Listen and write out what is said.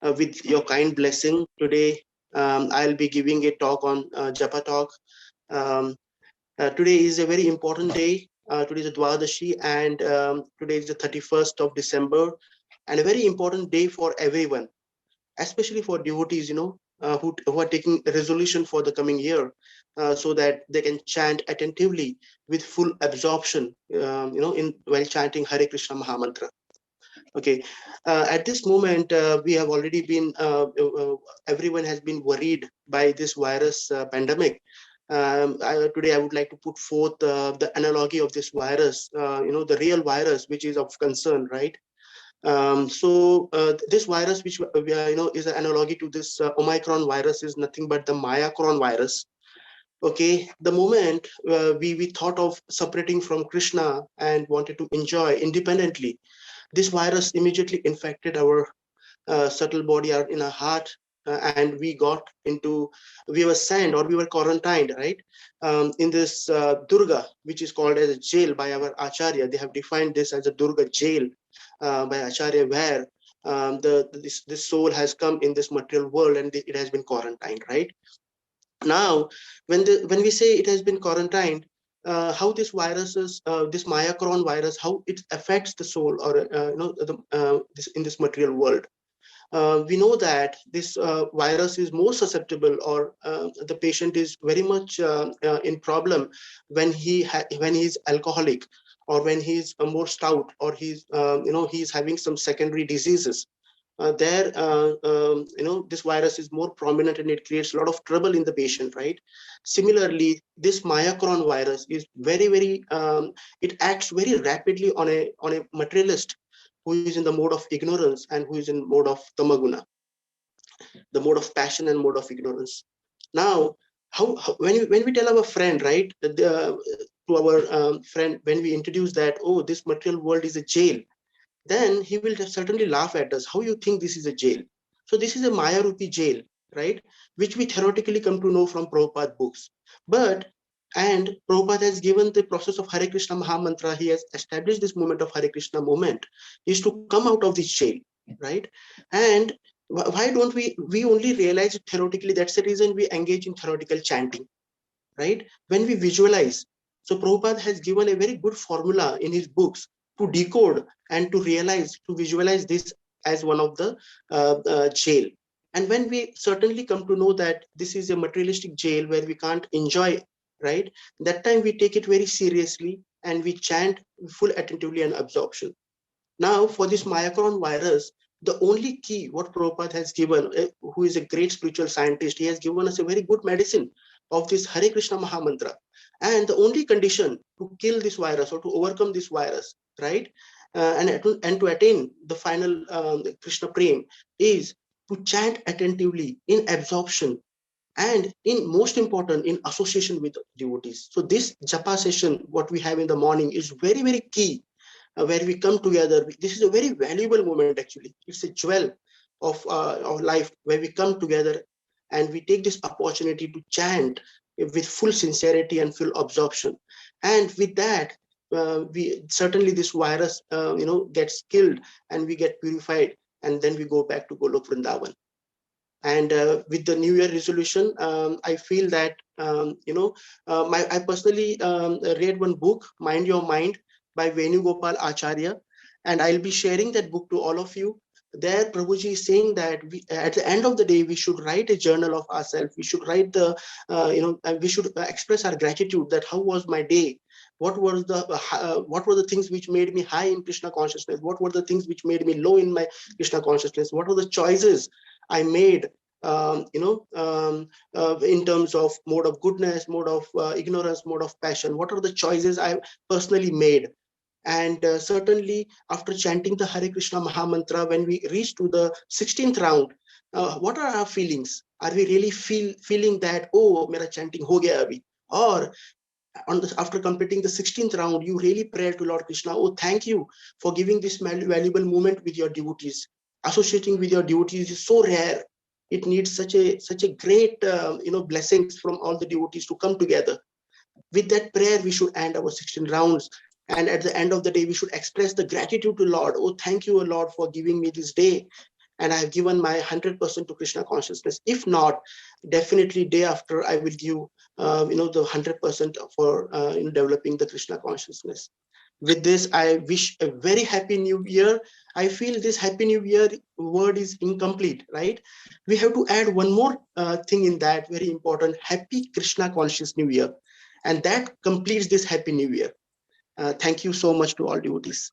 with your kind blessing. Today, I'll be giving a talk on Japa Talk. Um, Today is a very important day. Today is the Dwadashi, and today is the 31st of December, and a very important day for everyone, especially for devotees, who are taking a resolution for the coming year, so that they can chant attentively with full absorption, in while chanting Hare Krishna Mahamantra. Okay, at this moment, we have already been, everyone has been worried by this virus pandemic. Today, I would like to put forth the analogy of this virus, the real virus, which is of concern, right? This virus, which is an analogy to this Omicron virus, is nothing but the Mayacron virus. Okay, the moment we thought of separating from Krishna and wanted to enjoy independently, this virus immediately infected our subtle body or in our heart, and we were sent or we were quarantined, right? In this Durga, which is called as a jail by our Acharya. They have defined this as a Durga jail by Acharya, where this soul has come in this material world and it has been quarantined, right? Now, when we say it has been quarantined, how this viruses, this Mayacron virus, how it affects the soul, or this in this material world. We know that this virus is more susceptible, or the patient is very much in problem when when he's alcoholic, or when he's more stout, or he's having some secondary diseases. This virus is more prominent and it creates a lot of trouble in the patient, right? Similarly, this Mayacron virus is very, it acts very rapidly on a materialist who is in the mode of ignorance and who is in mode of tamaguna, the mode of passion and mode of ignorance. Now, when we tell our friend, right, to our friend, when we introduce that, oh, this material world is a jail, then he will certainly laugh at us. How you think this is a jail? So this is a Maya Rupi jail, right? Which we theoretically come to know from Prabhupada books. And Prabhupada has given the process of Hare Krishna Mahamantra. He has established this movement of Hare Krishna movement is to come out of this jail, right? And why don't we only realize it theoretically? That's the reason we engage in theoretical chanting, right? When we visualize. So Prabhupada has given a very good formula in his books to decode and to realize, to visualize this as one of the jail. And when we certainly come to know that this is a materialistic jail where we can't enjoy, right? That time we take it very seriously and we chant full attentively and absorption. Now, for this Mayacron virus, the only key what Prabhupada has given, who is a great spiritual scientist, he has given us a very good medicine of this Hare Krishna Mahamantra. And the only condition to kill this virus or to overcome this virus, right, and to attain the final Krishna Prem is to chant attentively in absorption, and in most important, in association with devotees. So this japa session, what we have in the morning, is very key, where we come together. This is a very valuable moment, actually. It's a jewel of life, where we come together and we take this opportunity to chant with full sincerity and full absorption. And with that, we certainly this virus, gets killed and we get purified, and then we go back to Golok Vrindavan. And with the New Year resolution, I feel that, I personally read one book, Mind Your Mind, by Venugopal Acharya, and I'll be sharing that book to all of you. There, Prabhuji is saying that at the end of the day, we should write a journal of ourselves. We should write we should express our gratitude that how was my day? What were the things which made me high in Krishna consciousness? What were the things which made me low in my Krishna consciousness? What were the choices I made, in terms of mode of goodness, mode of ignorance, mode of passion? What are the choices I personally made? And certainly, after chanting the Hare Krishna Mahamantra, when we reach to the 16th round, what are our feelings? Are we really feeling that, oh, mera chanting ho gaya abhi? Or after completing the 16th round, you really pray to Lord Krishna, oh, thank you for giving this valuable moment with your devotees. Associating with your devotees is so rare. It needs such a great blessings from all the devotees to come together. With that prayer, we should end our 16 rounds. And at the end of the day, we should express the gratitude to Lord. Oh, thank you, Lord, for giving me this day. and I have given my 100% to Krishna consciousness. If not, definitely day after I will give the 100% for developing the Krishna consciousness. With this, I wish a very happy new year. I feel this happy new year word is incomplete, right? We have to add one more thing in that, very important: happy Krishna conscious new year. And that completes this happy new year. Thank you so much to all devotees.